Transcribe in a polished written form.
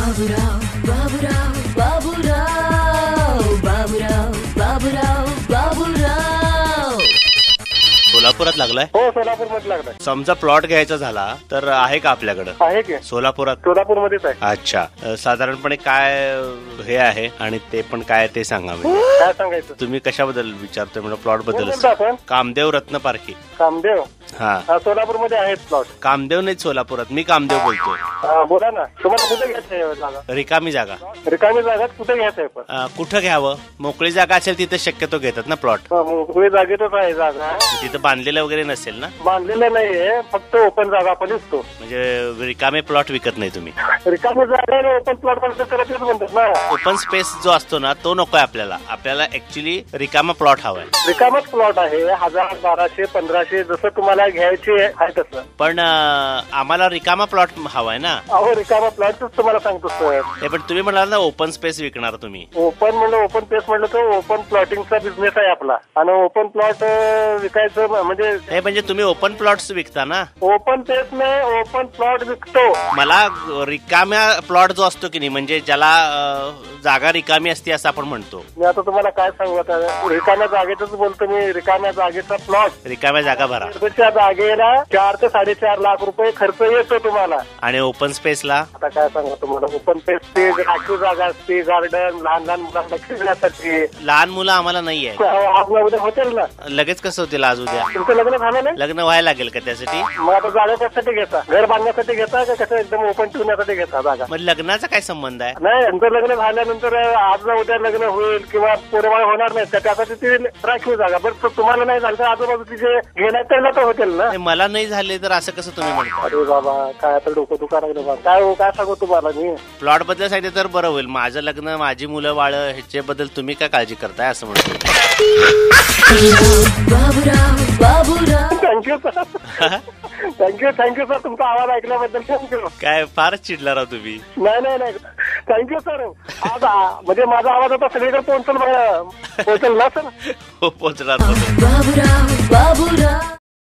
बाबूराव बाबूराव बाबूराव बाबूराव बाबूराव बाबूराव. सोलापुरात लागलाय? हो, सोलापूर मध्ये लागलाय. समजा प्लॉट घ्यायचा झाला तर आहे का आपल्याकडे? आहे की सोलापुरात? सोलापूर मध्येच आहे. अच्छा, साधारणपणे काय हे आहे आणि ते पण काय ते सांगा. काय सांगायचं? तुम्ही कशाबद्दल विचारतोय म्हणजे प्लॉट कोण बद्दल? बोलतो आपण? कामदेव रत्न पारखी. कामदेव? हा, सोलापूर मध्ये आहेत प्लॉट. कामदेव नाही सोलापुरात, मी कामदेव बोलतोय. बोला ना, तुम्हाला कुठे घ्यायचं आहे जागा? रिकामी जागा. रिकामी जागा कुठे घ्यायचं आहे? पण कुठं घ्यावं? मोकळी जागा असेल तिथे शक्यतो घेतात ना प्लॉट. मोकळी जागेतच आहे जागा. तिथं बांधलेलं वगैरे नसेल ना? बांधलेलं नाहीये, फक्त ओपन जागा आपण दिसतो. म्हणजे रिकामे प्लॉट विकत नाही तुम्ही? रिकामी जागा आणि ओपन प्लॉट करायचं म्हणतात ना. ओपन स्पेस जो असतो ना तो नकोय आपल्याला. आपल्याला ऍक्च्युली रिकामा प्लॉट हवाय. रिकामाच प्लॉट आहे. 1000, 1200, 1500 जसं तुम्हाला घ्यायचे आहे तसं. पण आम्हाला रिकामा प्लॉट हवाय ना. अहो, रिकामा प्लॉटच तुम्हाला सांगतो सर. हे पण तुम्ही म्हणाल ना ओपन स्पेस विकणार तुम्ही. ओपन म्हणलं, ओपन स्पेस म्हणलं तर ओपन प्लॉटिंगचा बिझनेस आहे आपला. आणि ओपन प्लॉट विकायचं म्हणजे तुम्ही ओपन प्लॉट्स विकता ना? ओपन स्पेस नाही, ओपन प्लॉट विकतो. मला रिकाम्या प्लॉट जो असतो की नाही, म्हणजे ज्याला जागा रिकामी असते असं आपण म्हणतो. मी आता तुम्हाला काय सांगू, आता रिकाम्या जागेतच बोलतो मी. रिकाम्या जागेचा प्लॉट, रिकाम्या जागा भरा. त्या जागेला 4 ते 4.5 लाख रुपये खर्च येतो तुम्हाला. आणि ओपन स्पेसला आता काय सांगू तुम्हाला, ओपन स्पेस ते राखीव जागा असते, गार्डन, लहान लहान मुलांना खेळण्यासाठी. लहान मुलं आम्हाला नाहीये. आज ना उद्या होतील ना. लगेच कसं होतील आज उद्या? तुमचं लग्न झालं नाही? लग्न व्हायला लागेल का त्यासाठी? मग आता जागा कशासाठी घेता? घर बांधण्यासाठी घेता का कसं एकदम ओपन ठेवण्यासाठी घेता जागा? मग लग्नाचा काय संबंध आहे? नाही, तुमचं लग्न झाल्यानंतर आज ना उद्या लग्न होईल किंवा पोरबाळ होणार नाही, त्यासाठी ती राखीव जागा. बरं, तुम्हाला नाही झालं तर आजूबाजूची जे घेण्यात त्याला तर होतील ना. मला नाही झाले तर असं कसं तुम्ही म्हणता? अरे बाबा, काय आता डोकं दुखा लागलं बाबा. काय सांगू तुम्हाला मी? प्लॉट बद्दल सांगितलं तर बरं होईल. माझं लग्न, माझी मुलं बाळ ह्याच्याबद्दल तुम्ही काय काळजी करताय असं म्हणतो. Baburao Baburao. Thank you sir. Thank you sir, तुमचा आवाज ऐकल्याबद्दल थँक्यू. काय फारच चिडला राव तुम्ही. नाही, थँक्यू सर. आज म्हणजे माझा आवाज आता सगळीकडे पोहोचल ना सर? हो, पोहोचणार. बाबूराव बाबूराव.